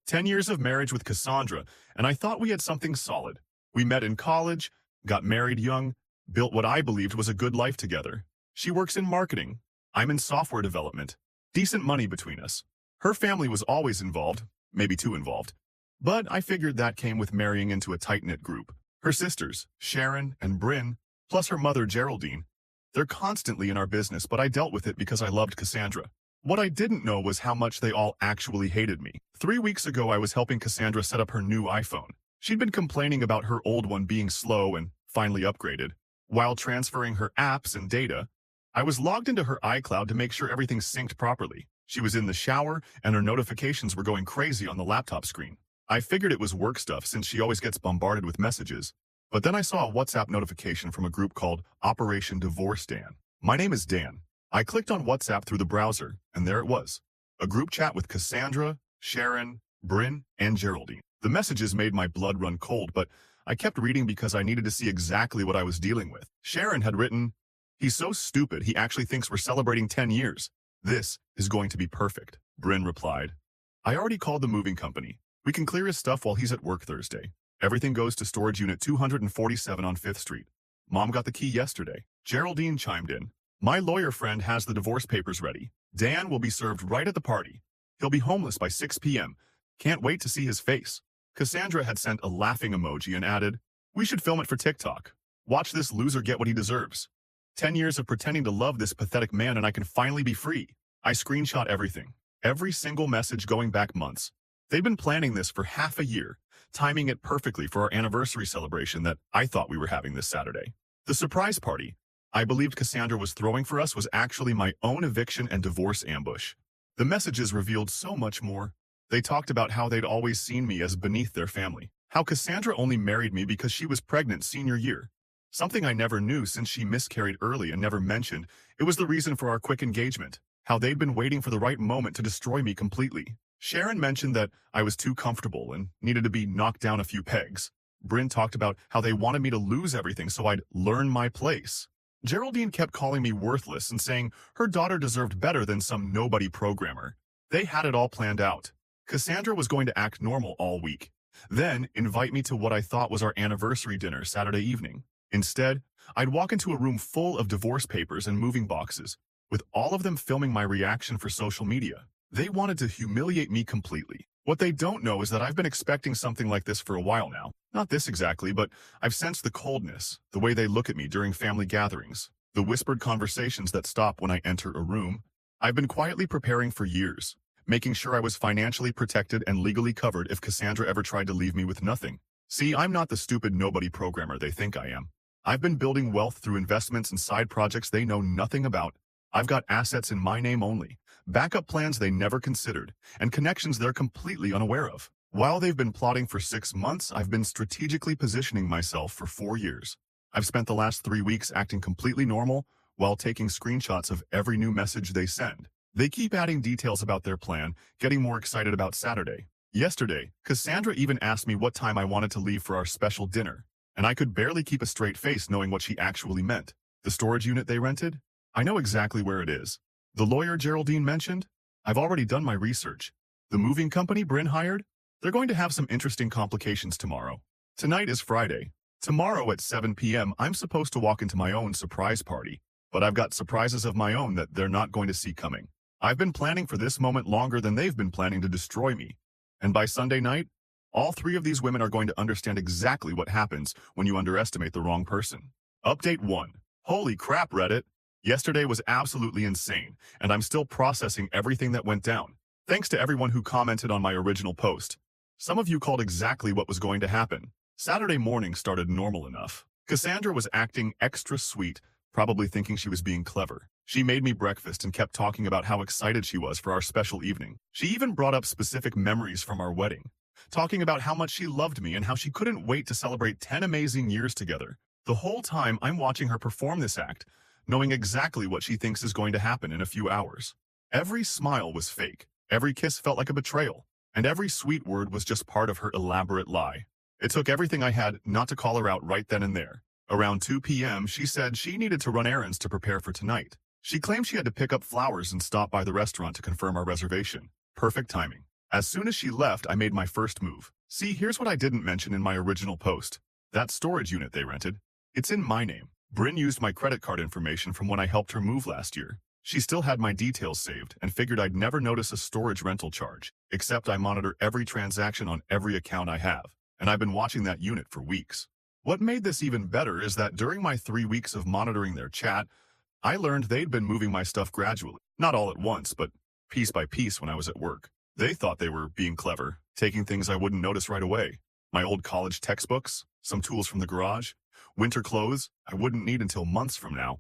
10 years of marriage with Cassandra, and I thought we had something solid. We met in college, got married young, built what I believed was a good life together. She works in marketing. I'm in software development. Decent money between us. Her family was always involved, maybe too involved. But I figured that came with marrying into a tight-knit group. Her sisters, Sharon and Bryn, plus her mother, Geraldine. They're constantly in our business, but I dealt with it because I loved Cassandra. What I didn't know was how much they all actually hated me. 3 weeks ago, I was helping Cassandra set up her new iPhone. She'd been complaining about her old one being slow and finally upgraded. While transferring her apps and data, I was logged into her iCloud to make sure everything synced properly. She was in the shower, and her notifications were going crazy on the laptop screen. I figured it was work stuff since she always gets bombarded with messages. But then I saw a WhatsApp notification from a group called Operation Divorce Dan. My name is Dan. I clicked on WhatsApp through the browser, and there it was. A group chat with Cassandra, Sharon, Bryn, and Geraldine. The messages made my blood run cold, but I kept reading because I needed to see exactly what I was dealing with. Sharon had written, "He's so stupid he actually thinks we're celebrating 10 years. This is going to be perfect." Bryn replied, "I already called the moving company. We can clear his stuff while he's at work Thursday. Everything goes to storage unit 247 on 5th Street. Mom got the key yesterday." Geraldine chimed in, "My lawyer friend has the divorce papers ready. Dan will be served right at the party. He'll be homeless by 6 p.m. Can't wait to see his face." Cassandra had sent a laughing emoji and added, "We should film it for TikTok. Watch this loser get what he deserves. 10 years of pretending to love this pathetic man and I can finally be free." I screenshot everything. Every single message going back months. They'd been planning this for half a year, timing it perfectly for our anniversary celebration that I thought we were having this Saturday. The surprise party I believed Cassandra was throwing for us was actually my own eviction and divorce ambush. The messages revealed so much more. They talked about how they'd always seen me as beneath their family, how Cassandra only married me because she was pregnant senior year, something I never knew since she miscarried early and never mentioned. It was the reason for our quick engagement, how they'd been waiting for the right moment to destroy me completely. Sharon mentioned that I was too comfortable and needed to be knocked down a few pegs. Bryn talked about how they wanted me to lose everything so I'd learn my place. Geraldine kept calling me worthless and saying her daughter deserved better than some nobody programmer. They had it all planned out. Cassandra was going to act normal all week, then invite me to what I thought was our anniversary dinner Saturday evening. Instead, I'd walk into a room full of divorce papers and moving boxes, with all of them filming my reaction for social media. They wanted to humiliate me completely. What they don't know is that I've been expecting something like this for a while now. Not this exactly, but I've sensed the coldness, the way they look at me during family gatherings, the whispered conversations that stop when I enter a room. I've been quietly preparing for years, making sure I was financially protected and legally covered if Cassandra ever tried to leave me with nothing. See, I'm not the stupid nobody programmer they think I am. I've been building wealth through investments and side projects they know nothing about. I've got assets in my name only, backup plans they never considered, and connections they're completely unaware of. While they've been plotting for 6 months, I've been strategically positioning myself for 4 years. I've spent the last 3 weeks acting completely normal while taking screenshots of every new message they send. They keep adding details about their plan, getting more excited about Saturday. Yesterday, Cassandra even asked me what time I wanted to leave for our special dinner, and I could barely keep a straight face knowing what she actually meant. The storage unit they rented? I know exactly where it is. The lawyer Geraldine mentioned? I've already done my research. The moving company Bryn hired? They're going to have some interesting complications tomorrow. Tonight is Friday. Tomorrow at 7 p.m. I'm supposed to walk into my own surprise party, but I've got surprises of my own that they're not going to see coming. I've been planning for this moment longer than they've been planning to destroy me. And by Sunday night, all 3 of these women are going to understand exactly what happens when you underestimate the wrong person. Update 1. Holy crap, Reddit. Yesterday was absolutely insane, and I'm still processing everything that went down. Thanks to everyone who commented on my original post. Some of you called exactly what was going to happen. Saturday morning started normal enough. Cassandra was acting extra sweet, probably thinking she was being clever. She made me breakfast and kept talking about how excited she was for our special evening. She even brought up specific memories from our wedding, talking about how much she loved me and how she couldn't wait to celebrate 10 amazing years together. The whole time I'm watching her perform this act, knowing exactly what she thinks is going to happen in a few hours. Every smile was fake, every kiss felt like a betrayal, and every sweet word was just part of her elaborate lie. It took everything I had not to call her out right then and there. Around 2 p.m., she said she needed to run errands to prepare for tonight. She claimed she had to pick up flowers and stop by the restaurant to confirm our reservation. Perfect timing. As soon as she left, I made my first move. See, here's what I didn't mention in my original post. That storage unit they rented. It's in my name. Bryn used my credit card information from when I helped her move last year. She still had my details saved and figured I'd never notice a storage rental charge, except I monitor every transaction on every account I have, and I've been watching that unit for weeks. What made this even better is that during my 3 weeks of monitoring their chat, I learned they'd been moving my stuff gradually, not all at once, but piece by piece when I was at work. They thought they were being clever, taking things I wouldn't notice right away. My old college textbooks, some tools from the garage, winter clothes I wouldn't need until months from now.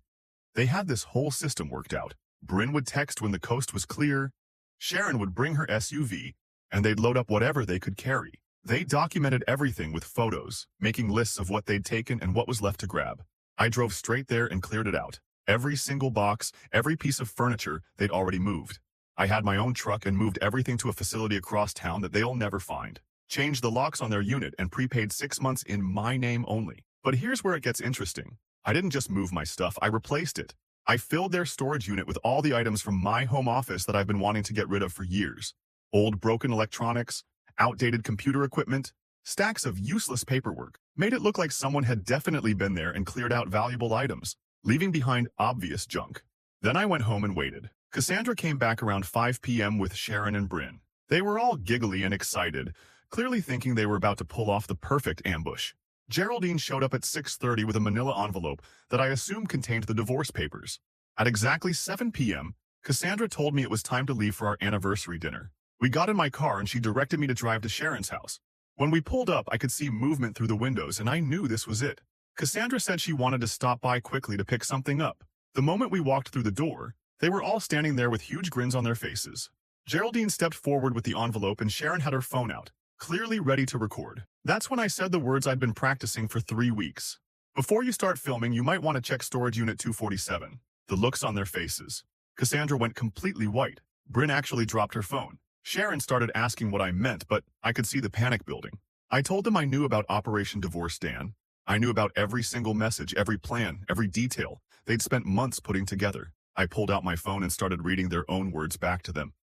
They had this whole system worked out. Bryn would text when the coast was clear, Sharon would bring her SUV, and they'd load up whatever they could carry. They documented everything with photos, making lists of what they'd taken and what was left to grab. I drove straight there and cleared it out. Every single box, every piece of furniture they'd already moved. I had my own truck and moved everything to a facility across town that they'll never find. Changed the locks on their unit and prepaid 6 months in my name only. But here's where it gets interesting. I didn't just move my stuff, I replaced it. I filled their storage unit with all the items from my home office that I've been wanting to get rid of for years. Old broken electronics, outdated computer equipment, stacks of useless paperwork. Made it look like someone had definitely been there and cleared out valuable items, leaving behind obvious junk. Then I went home and waited. Cassandra came back around 5 p.m. with Sharon and Bryn. They were all giggly and excited, clearly thinking they were about to pull off the perfect ambush. Geraldine showed up at 6:30 with a manila envelope that I assumed contained the divorce papers. At exactly 7 p.m., Cassandra told me it was time to leave for our anniversary dinner. We got in my car and she directed me to drive to Sharon's house. When we pulled up, I could see movement through the windows and I knew this was it. Cassandra said she wanted to stop by quickly to pick something up. The moment we walked through the door, they were all standing there with huge grins on their faces. Geraldine stepped forward with the envelope and Sharon had her phone out, clearly ready to record. That's when I said the words I'd been practicing for 3 weeks. Before you start filming, you might want to check storage unit 247. The looks on their faces. Cassandra went completely white. Bryn actually dropped her phone. Sharon started asking what I meant, but I could see the panic building. I told them I knew about Operation Divorce Dan. I knew about every single message, every plan, every detail they'd spent months putting together. I pulled out my phone and started reading their own words back to them.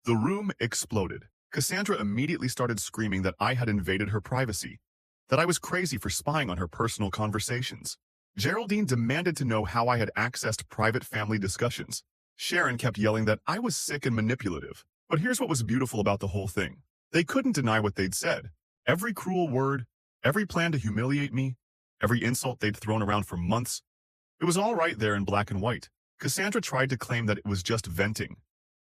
The room exploded. Cassandra immediately started screaming that I had invaded her privacy, that I was crazy for spying on her personal conversations. Geraldine demanded to know how I had accessed private family discussions. Sharon kept yelling that I was sick and manipulative. But here's what was beautiful about the whole thing. They couldn't deny what they'd said. Every cruel word, every plan to humiliate me, every insult they'd thrown around for months. It was all right there in black and white. Cassandra tried to claim that it was just venting,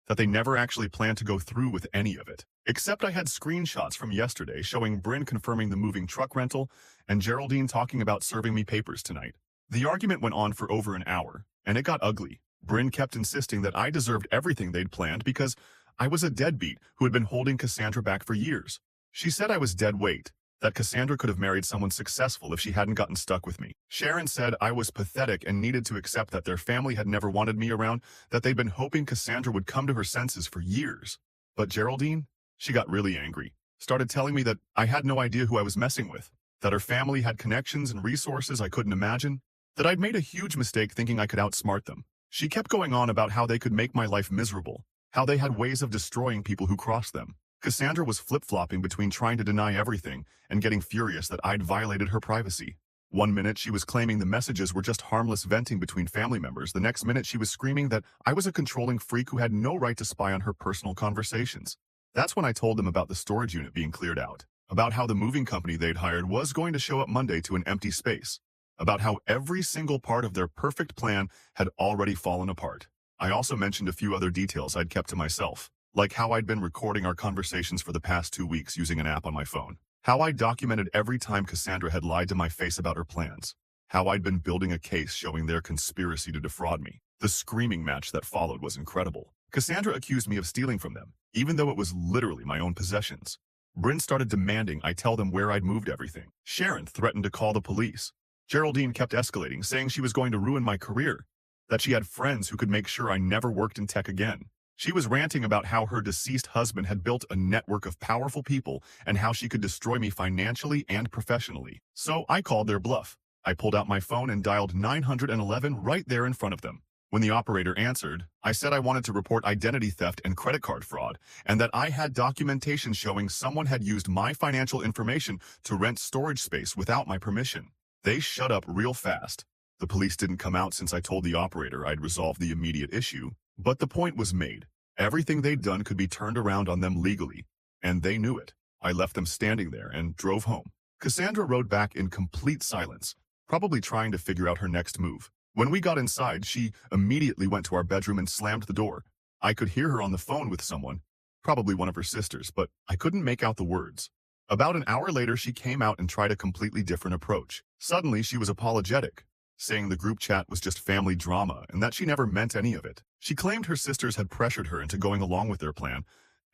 that they never actually planned to go through with any of it. Except I had screenshots from yesterday showing Bryn confirming the moving truck rental and Geraldine talking about serving me papers tonight. The argument went on for over an hour, and it got ugly. Bryn kept insisting that I deserved everything they'd planned because I was a deadbeat who had been holding Cassandra back for years. She said I was dead weight, that Cassandra could have married someone successful if she hadn't gotten stuck with me. Sharon said I was pathetic and needed to accept that their family had never wanted me around, that they'd been hoping Cassandra would come to her senses for years. But Geraldine, she got really angry, started telling me that I had no idea who I was messing with, that her family had connections and resources I couldn't imagine, that I'd made a huge mistake thinking I could outsmart them. She kept going on about how they could make my life miserable, how they had ways of destroying people who crossed them. Cassandra was flip-flopping between trying to deny everything and getting furious that I'd violated her privacy. One minute she was claiming the messages were just harmless venting between family members. The next minute she was screaming that I was a controlling freak who had no right to spy on her personal conversations. That's when I told them about the storage unit being cleared out, about how the moving company they'd hired was going to show up Monday to an empty space, about how every single part of their perfect plan had already fallen apart. I also mentioned a few other details I'd kept to myself, like how I'd been recording our conversations for the past 2 weeks using an app on my phone, how I documented every time Cassandra had lied to my face about her plans, how I'd been building a case showing their conspiracy to defraud me. The screaming match that followed was incredible. Cassandra accused me of stealing from them, even though it was literally my own possessions. Bryn started demanding I tell them where I'd moved everything. Sharon threatened to call the police. Geraldine kept escalating, saying she was going to ruin my career, that she had friends who could make sure I never worked in tech again. She was ranting about how her deceased husband had built a network of powerful people and how she could destroy me financially and professionally. So I called their bluff. I pulled out my phone and dialed 911 right there in front of them. When the operator answered, I said I wanted to report identity theft and credit card fraud, and that I had documentation showing someone had used my financial information to rent storage space without my permission. They shut up real fast. The police didn't come out since I told the operator I'd resolved the immediate issue, but the point was made. Everything they'd done could be turned around on them legally, and they knew it. I left them standing there and drove home. Cassandra rode back in complete silence, probably trying to figure out her next move. When we got inside, she immediately went to our bedroom and slammed the door. I could hear her on the phone with someone, probably one of her sisters, but I couldn't make out the words. About an hour later, she came out and tried a completely different approach. Suddenly, she was apologetic, saying the group chat was just family drama and that she never meant any of it. She claimed her sisters had pressured her into going along with their plan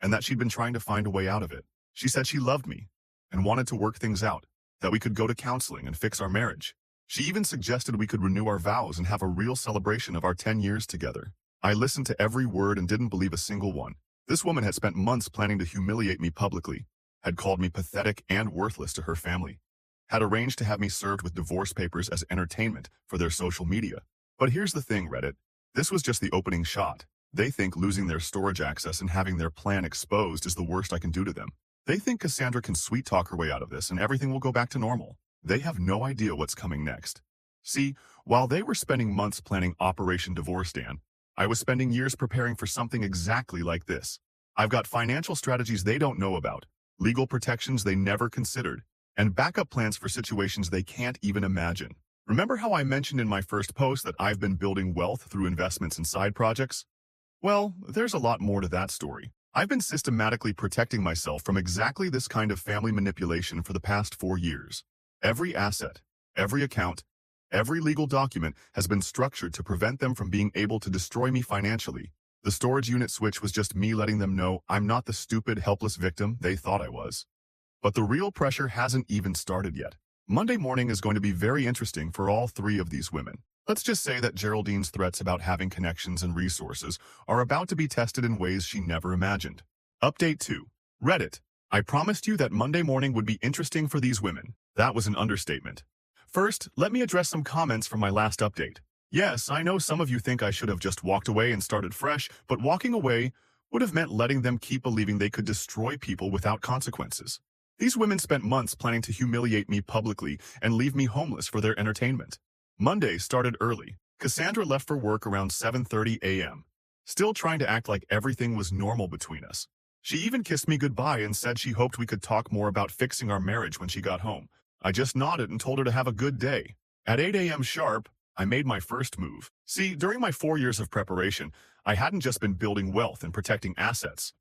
and that she'd been trying to find a way out of it. She said she loved me and wanted to work things out, that we could go to counseling and fix our marriage. She even suggested we could renew our vows and have a real celebration of our 10 years together. I listened to every word and didn't believe a single one. This woman had spent months planning to humiliate me publicly, had called me pathetic and worthless to her family, had arranged to have me served with divorce papers as entertainment for their social media. But here's the thing, Reddit. This was just the opening shot. They think losing their storage access and having their plan exposed is the worst I can do to them. They think Cassandra can sweet-talk her way out of this and everything will go back to normal. They have no idea what's coming next. See, while they were spending months planning Operation Divorce Dan, I was spending years preparing for something exactly like this. I've got financial strategies they don't know about, legal protections they never considered, and backup plans for situations they can't even imagine. Remember how I mentioned in my first post that I've been building wealth through investments and side projects? Well, there's a lot more to that story. I've been systematically protecting myself from exactly this kind of family manipulation for the past 4 years. Every asset, every account, every legal document has been structured to prevent them from being able to destroy me financially. The storage unit switch was just me letting them know I'm not the stupid, helpless victim they thought I was. But the real pressure hasn't even started yet. Monday morning is going to be very interesting for all 3 of these women. Let's just say that Geraldine's threats about having connections and resources are about to be tested in ways she never imagined. Update 2. Reddit. I promised you that Monday morning would be interesting for these women. That was an understatement. First, let me address some comments from my last update. Yes, I know some of you think I should have just walked away and started fresh, but walking away would have meant letting them keep believing they could destroy people without consequences. These women spent months planning to humiliate me publicly and leave me homeless for their entertainment. Monday started early. Cassandra left for work around 7:30 a.m., still trying to act like everything was normal between us. She even kissed me goodbye and said she hoped we could talk more about fixing our marriage when she got home. I just nodded and told her to have a good day. At 8 a.m. sharp, I made my first move. See, during my 4 years of preparation, I hadn't just been building wealth and protecting assets.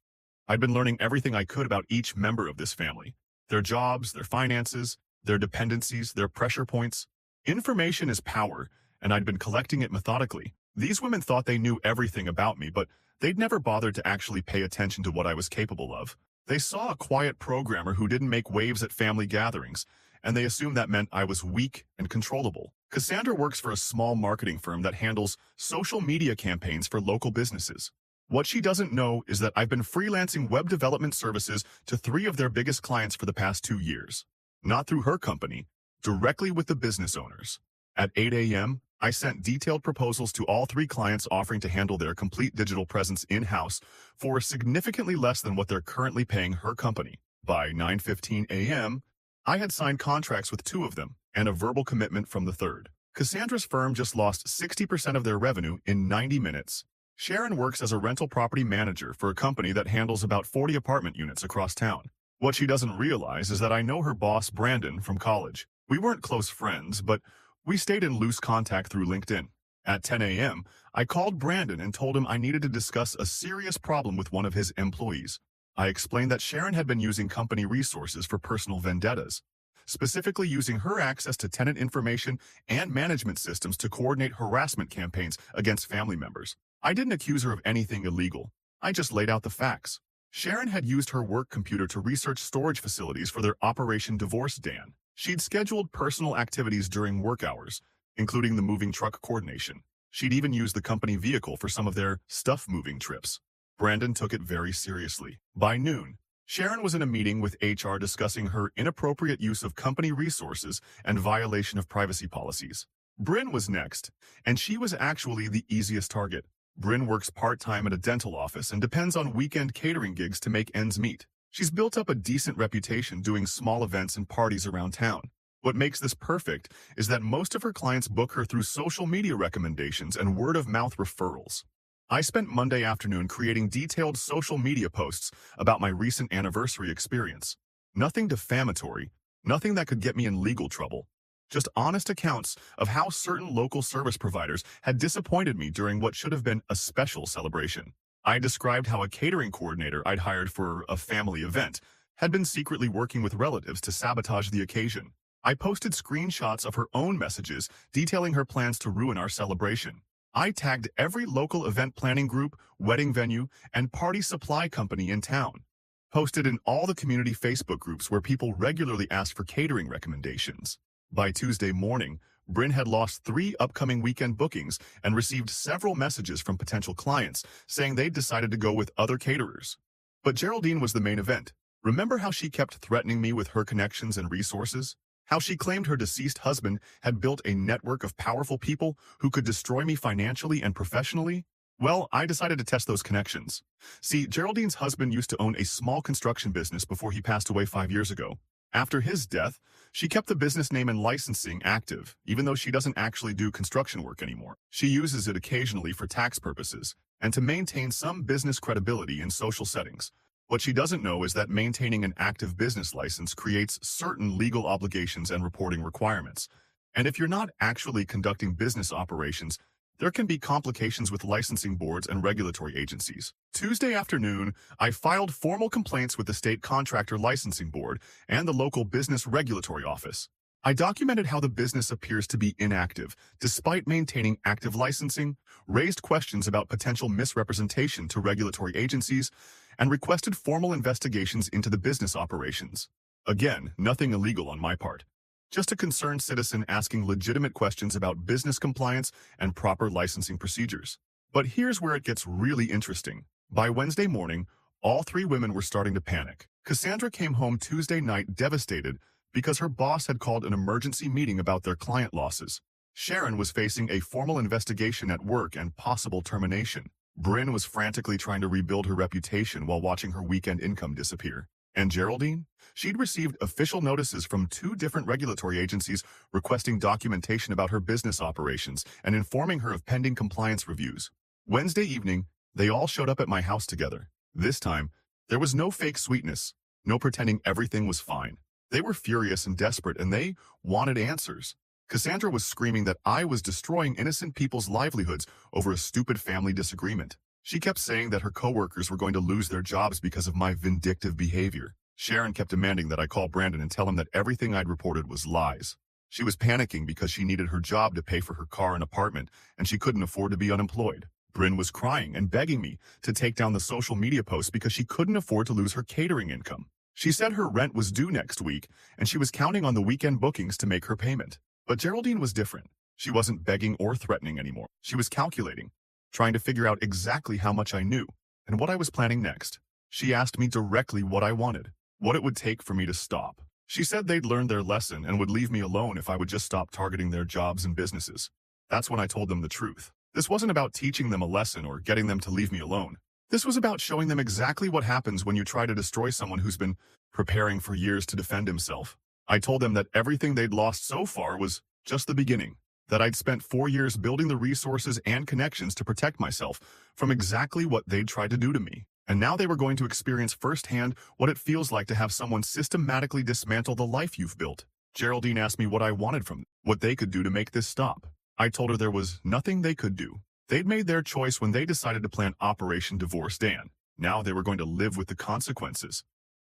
I'd been learning everything I could about each member of this family. Their jobs, their finances, their dependencies, their pressure points. Information is power, and I'd been collecting it methodically. These women thought they knew everything about me, but they'd never bothered to actually pay attention to what I was capable of. They saw a quiet programmer who didn't make waves at family gatherings, and they assumed that meant I was weak and controllable. Cassandra works for a small marketing firm that handles social media campaigns for local businesses. What she doesn't know is that I've been freelancing web development services to 3 of their biggest clients for the past 2 years. Not through her company, directly with the business owners. At 8 a.m., I sent detailed proposals to all 3 clients offering to handle their complete digital presence in-house for significantly less than what they're currently paying her company. By 9:15 a.m., I had signed contracts with 2 of them and a verbal commitment from the 3rd. Cassandra's firm just lost 60% of their revenue in 90 minutes. Sharon works as a rental property manager for a company that handles about 40 apartment units across town. What she doesn't realize is that I know her boss, Brandon, from college. We weren't close friends, but we stayed in loose contact through LinkedIn. At 10 a.m., I called Brandon and told him I needed to discuss a serious problem with one of his employees. I explained that Sharon had been using company resources for personal vendettas, specifically using her access to tenant information and management systems to coordinate harassment campaigns against family members. I didn't accuse her of anything illegal. I just laid out the facts. Sharon had used her work computer to research storage facilities for their Operation Divorce Dan. She'd scheduled personal activities during work hours, including the moving truck coordination. She'd even used the company vehicle for some of their stuff-moving trips. Brandon took it very seriously. By noon, Sharon was in a meeting with HR discussing her inappropriate use of company resources and violation of privacy policies. Bryn was next, and she was actually the easiest target. Bryn works part-time at a dental office and depends on weekend catering gigs to make ends meet. She's built up a decent reputation doing small events and parties around town. What makes this perfect is that most of her clients book her through social media recommendations and word-of-mouth referrals. I spent Monday afternoon creating detailed social media posts about my recent anniversary experience. Nothing defamatory, nothing that could get me in legal trouble. Just honest accounts of how certain local service providers had disappointed me during what should have been a special celebration. I described how a catering coordinator I'd hired for a family event had been secretly working with relatives to sabotage the occasion. I posted screenshots of her own messages detailing her plans to ruin our celebration. I tagged every local event planning group, wedding venue, and party supply company in town. Posted in all the community Facebook groups where people regularly ask for catering recommendations. By Tuesday morning, Bryn had lost 3 upcoming weekend bookings and received several messages from potential clients saying they'd decided to go with other caterers. But Geraldine was the main event. Remember how she kept threatening me with her connections and resources? How she claimed her deceased husband had built a network of powerful people who could destroy me financially and professionally? Well, I decided to test those connections. See, Geraldine's husband used to own a small construction business before he passed away 5 years ago. After his death, she kept the business name and licensing active, even though she doesn't actually do construction work anymore. She uses it occasionally for tax purposes and to maintain some business credibility in social settings. What she doesn't know is that maintaining an active business license creates certain legal obligations and reporting requirements. And if you're not actually conducting business operations, there can be complications with licensing boards and regulatory agencies. Tuesday afternoon, I filed formal complaints with the State Contractor Licensing Board and the local Business Regulatory Office. I documented how the business appears to be inactive, despite maintaining active licensing, raised questions about potential misrepresentation to regulatory agencies, and requested formal investigations into the business operations. Again, nothing illegal on my part. Just a concerned citizen asking legitimate questions about business compliance and proper licensing procedures. But here's where it gets really interesting. By Wednesday morning, all 3 women were starting to panic. Cassandra came home Tuesday night devastated because her boss had called an emergency meeting about their client losses. Sharon was facing a formal investigation at work and possible termination. Bryn was frantically trying to rebuild her reputation while watching her weekend income disappear. And Geraldine? She'd received official notices from 2 different regulatory agencies requesting documentation about her business operations and informing her of pending compliance reviews. Wednesday evening, they all showed up at my house together. This time, there was no fake sweetness, no pretending everything was fine. They were furious and desperate, and they wanted answers. Cassandra was screaming that I was destroying innocent people's livelihoods over a stupid family disagreement. She kept saying that her coworkers were going to lose their jobs because of my vindictive behavior. Sharon kept demanding that I call Brandon and tell him that everything I'd reported was lies. She was panicking because she needed her job to pay for her car and apartment, and she couldn't afford to be unemployed. Bryn was crying and begging me to take down the social media posts because she couldn't afford to lose her catering income. She said her rent was due next week, and she was counting on the weekend bookings to make her payment. But Geraldine was different. She wasn't begging or threatening anymore. She was calculating, trying to figure out exactly how much I knew and what I was planning next. She asked me directly what I wanted, what it would take for me to stop. She said they'd learned their lesson and would leave me alone if I would just stop targeting their jobs and businesses. That's when I told them the truth. This wasn't about teaching them a lesson or getting them to leave me alone. This was about showing them exactly what happens when you try to destroy someone who's been preparing for years to defend himself. I told them that everything they'd lost so far was just the beginning, that I'd spent 4 years building the resources and connections to protect myself from exactly what they'd tried to do to me. And now they were going to experience firsthand what it feels like to have someone systematically dismantle the life you've built. Geraldine asked me what I wanted from them, what they could do to make this stop. I told her there was nothing they could do. They'd made their choice when they decided to plan Operation Divorce Dan. Now they were going to live with the consequences.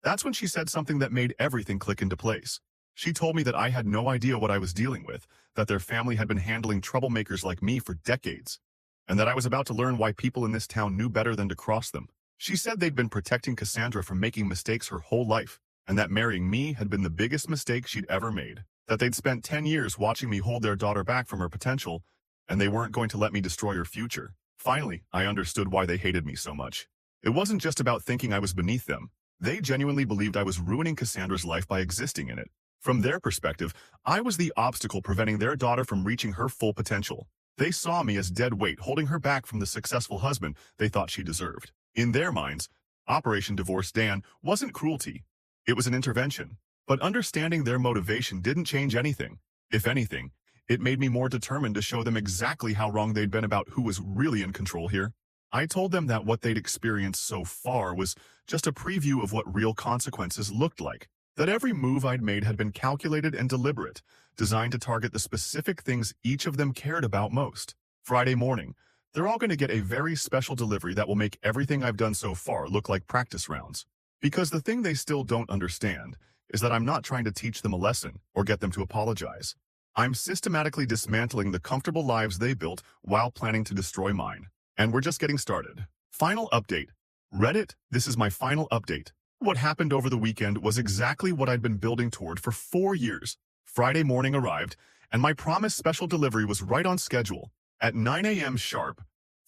That's when she said something that made everything click into place. She told me that I had no idea what I was dealing with, that their family had been handling troublemakers like me for decades, and that I was about to learn why people in this town knew better than to cross them. She said they'd been protecting Cassandra from making mistakes her whole life, and that marrying me had been the biggest mistake she'd ever made, that they'd spent 10 years watching me hold their daughter back from her potential, and they weren't going to let me destroy her future. Finally, I understood why they hated me so much. It wasn't just about thinking I was beneath them. They genuinely believed I was ruining Cassandra's life by existing in it. From their perspective, I was the obstacle preventing their daughter from reaching her full potential. They saw me as dead weight holding her back from the successful husband they thought she deserved. In their minds, Operation Divorce Dan wasn't cruelty. It was an intervention. But understanding their motivation didn't change anything. If anything, it made me more determined to show them exactly how wrong they'd been about who was really in control here. I told them that what they'd experienced so far was just a preview of what real consequences looked like, that every move I'd made had been calculated and deliberate, designed to target the specific things each of them cared about most. Friday morning, they're all going to get a very special delivery that will make everything I've done so far look like practice rounds. Because the thing they still don't understand is that I'm not trying to teach them a lesson or get them to apologize. I'm systematically dismantling the comfortable lives they built while planning to destroy mine. And we're just getting started. Final update. Reddit, this is my final update. What happened over the weekend was exactly what I'd been building toward for 4 years. Friday morning arrived, and my promised special delivery was right on schedule. At 9 a.m. sharp,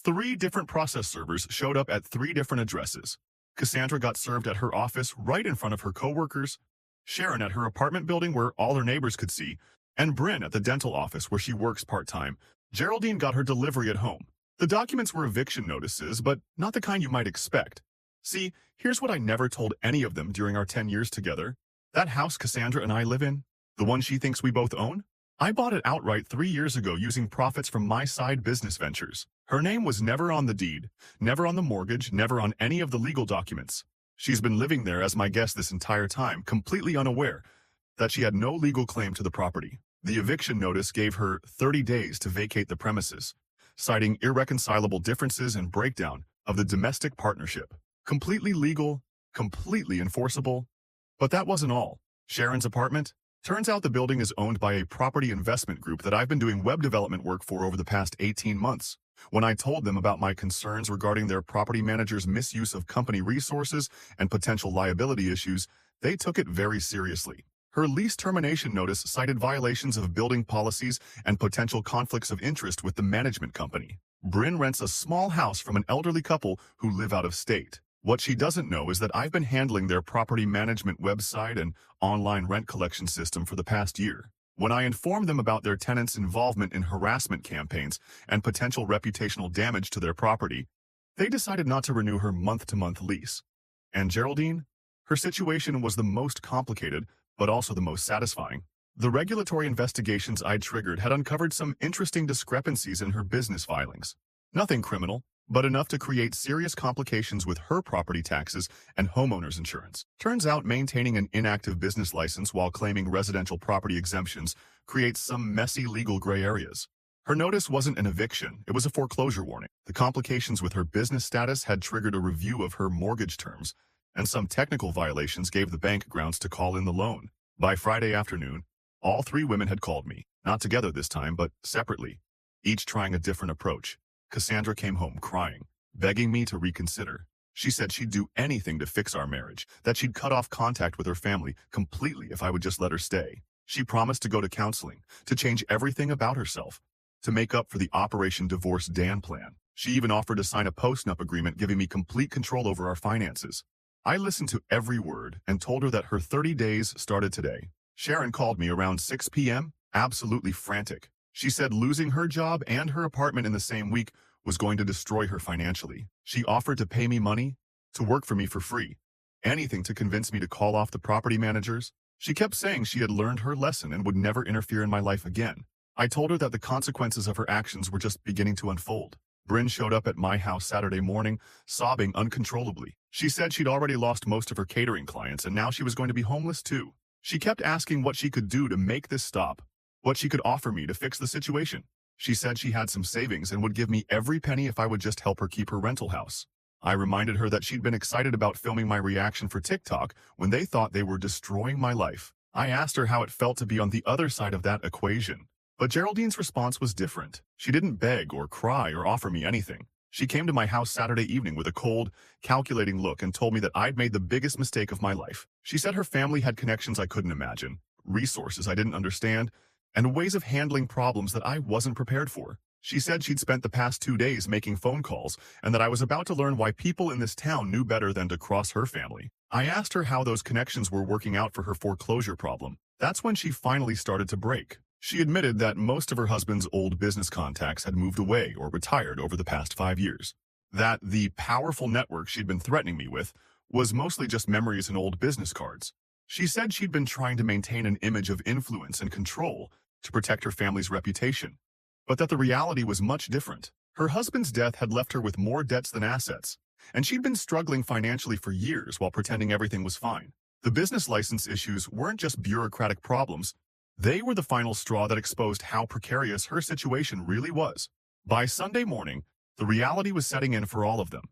3 different process servers showed up at 3 different addresses. Cassandra got served at her office right in front of her coworkers, Sharon at her apartment building where all her neighbors could see, and Bryn at the dental office where she works part-time. Geraldine got her delivery at home. The documents were eviction notices, but not the kind you might expect. See, here's what I never told any of them during our 10 years together. That house Cassandra and I live in, the one she thinks we both own, I bought it outright 3 years ago using profits from my side business ventures. Her name was never on the deed, never on the mortgage, never on any of the legal documents. She's been living there as my guest this entire time, completely unaware that she had no legal claim to the property. The eviction notice gave her 30 days to vacate the premises, citing irreconcilable differences and breakdown of the domestic partnership. Completely legal, completely enforceable. But that wasn't all. Sharon's apartment? Turns out the building is owned by a property investment group that I've been doing web development work for over the past 18 months. When I told them about my concerns regarding their property manager's misuse of company resources and potential liability issues, they took it very seriously. Her lease termination notice cited violations of building policies and potential conflicts of interest with the management company. Bryn rents a small house from an elderly couple who live out of state. What she doesn't know is that I've been handling their property management website and online rent collection system for the past year. When I informed them about their tenants' involvement in harassment campaigns and potential reputational damage to their property, they decided not to renew her month-to-month lease. And Geraldine? Her situation was the most complicated, but also the most satisfying. The regulatory investigations I'd triggered had uncovered some interesting discrepancies in her business filings. Nothing criminal, but enough to create serious complications with her property taxes and homeowners insurance. Turns out maintaining an inactive business license while claiming residential property exemptions creates some messy legal gray areas. Her notice wasn't an eviction, it was a foreclosure warning. The complications with her business status had triggered a review of her mortgage terms, and some technical violations gave the bank grounds to call in the loan. By Friday afternoon, all 3 women had called me, not together this time, but separately, each trying a different approach. Cassandra came home crying, begging me to reconsider. She said she'd do anything to fix our marriage, that she'd cut off contact with her family completely if I would just let her stay. She promised to go to counseling, to change everything about herself, to make up for the Operation Divorce Dan plan. She even offered to sign a post-nup agreement giving me complete control over our finances. I listened to every word and told her that her 30 days started today. Sharon called me around 6 p.m., absolutely frantic. She said losing her job and her apartment in the same week was going to destroy her financially. She offered to pay me money, to work for me for free, anything to convince me to call off the property managers. She kept saying she had learned her lesson and would never interfere in my life again. I told her that the consequences of her actions were just beginning to unfold. Bryn showed up at my house Saturday morning, sobbing uncontrollably. She said she'd already lost most of her catering clients and now she was going to be homeless too. She kept asking what she could do to make this stop, what she could offer me to fix the situation. She said she had some savings and would give me every penny if I would just help her keep her rental house. I reminded her that she'd been excited about filming my reaction for TikTok when they thought they were destroying my life. I asked her how it felt to be on the other side of that equation. But Geraldine's response was different. She didn't beg or cry or offer me anything. She came to my house Saturday evening with a cold, calculating look and told me that I'd made the biggest mistake of my life. She said her family had connections I couldn't imagine, resources I didn't understand, and ways of handling problems that I wasn't prepared for. She said she'd spent the past 2 days making phone calls and that I was about to learn why people in this town knew better than to cross her family. I asked her how those connections were working out for her foreclosure problem. That's when she finally started to break. She admitted that most of her husband's old business contacts had moved away or retired over the past 5 years. That the powerful network she'd been threatening me with was mostly just memories and old business cards. She said she'd been trying to maintain an image of influence and control to protect her family's reputation, but that the reality was much different. Her husband's death had left her with more debts than assets, and she'd been struggling financially for years while pretending everything was fine. The business license issues weren't just bureaucratic problems, they were the final straw that exposed how precarious her situation really was. By Sunday morning, the reality was setting in for all of them.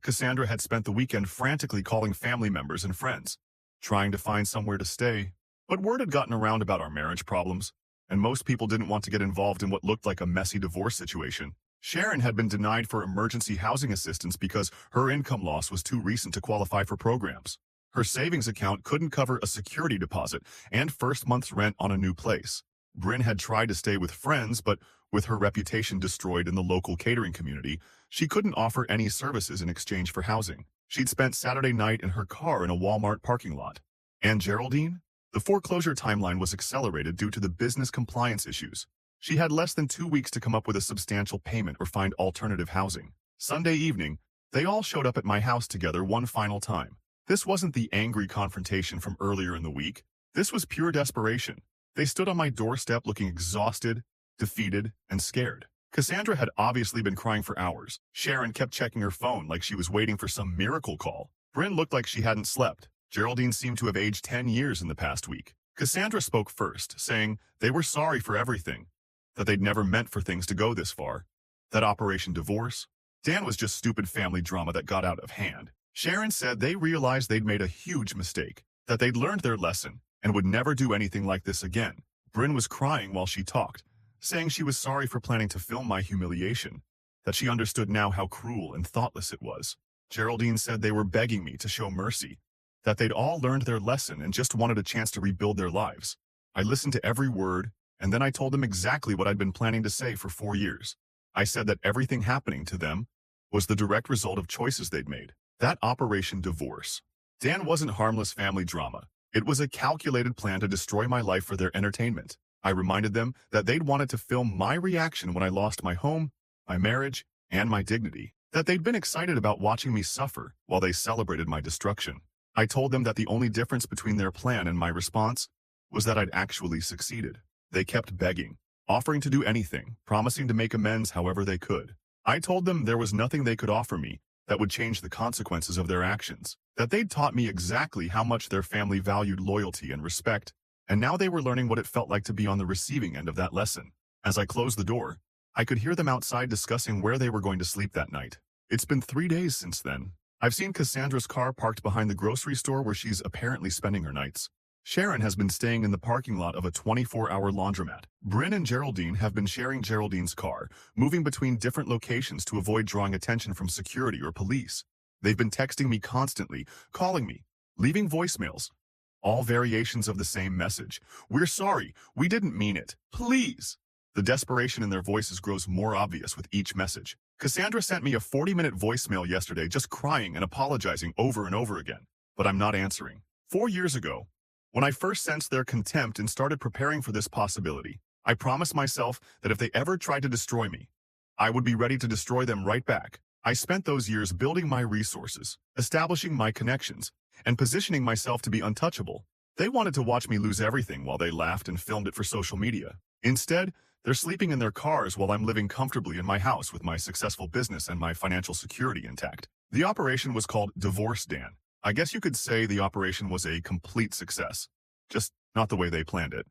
Cassandra had spent the weekend frantically calling family members and friends, trying to find somewhere to stay, but word had gotten around about our marriage problems, and most people didn't want to get involved in what looked like a messy divorce situation. Sharon had been denied for emergency housing assistance because her income loss was too recent to qualify for programs. Her savings account couldn't cover a security deposit and first month's rent on a new place. Bryn had tried to stay with friends, but with her reputation destroyed in the local catering community, she couldn't offer any services in exchange for housing. She'd spent Saturday night in her car in a Walmart parking lot. And Geraldine? The foreclosure timeline was accelerated due to the business compliance issues. She had less than 2 weeks to come up with a substantial payment or find alternative housing. Sunday evening, they all showed up at my house together one final time. This wasn't the angry confrontation from earlier in the week. This was pure desperation. They stood on my doorstep looking exhausted, defeated, and scared. Cassandra had obviously been crying for hours. Sharon kept checking her phone like she was waiting for some miracle call. Bryn looked like she hadn't slept. Geraldine seemed to have aged 10 years in the past week. Cassandra spoke first, saying they were sorry for everything, that they'd never meant for things to go this far. That Operation Divorce? Dan was just stupid family drama that got out of hand. Sharon said they realized they'd made a huge mistake, that they'd learned their lesson, and would never do anything like this again. Bryn was crying while she talked, saying she was sorry for planning to film my humiliation, that she understood now how cruel and thoughtless it was. Geraldine said they were begging me to show mercy, that they'd all learned their lesson and just wanted a chance to rebuild their lives. I listened to every word, and then I told them exactly what I'd been planning to say for 4 years. I said that everything happening to them was the direct result of choices they'd made. That Operation Divorce. Dan wasn't harmless family drama. It was a calculated plan to destroy my life for their entertainment. I reminded them that they'd wanted to film my reaction when I lost my home, my marriage, and my dignity. That they'd been excited about watching me suffer while they celebrated my destruction. I told them that the only difference between their plan and my response was that I'd actually succeeded. They kept begging, offering to do anything, promising to make amends however they could. I told them there was nothing they could offer me that would change the consequences of their actions, that they'd taught me exactly how much their family valued loyalty and respect, and now they were learning what it felt like to be on the receiving end of that lesson. As I closed the door, I could hear them outside discussing where they were going to sleep that night. It's been 3 days since then. I've seen Cassandra's car parked behind the grocery store where she's apparently spending her nights. Sharon has been staying in the parking lot of a 24-hour laundromat. Bryn and Geraldine have been sharing Geraldine's car, moving between different locations to avoid drawing attention from security or police. They've been texting me constantly, calling me, leaving voicemails. All variations of the same message. We're sorry. We didn't mean it. Please. The desperation in their voices grows more obvious with each message. Cassandra sent me a 40-minute voicemail yesterday just crying and apologizing over and over again, but I'm not answering. 4 years ago, when I first sensed their contempt and started preparing for this possibility, I promised myself that if they ever tried to destroy me, I would be ready to destroy them right back. I spent those years building my resources, establishing my connections, and positioning myself to be untouchable. They wanted to watch me lose everything while they laughed and filmed it for social media. Instead, they're sleeping in their cars while I'm living comfortably in my house with my successful business and my financial security intact. The operation was called Divorce Dan. I guess you could say the operation was a complete success, just not the way they planned it.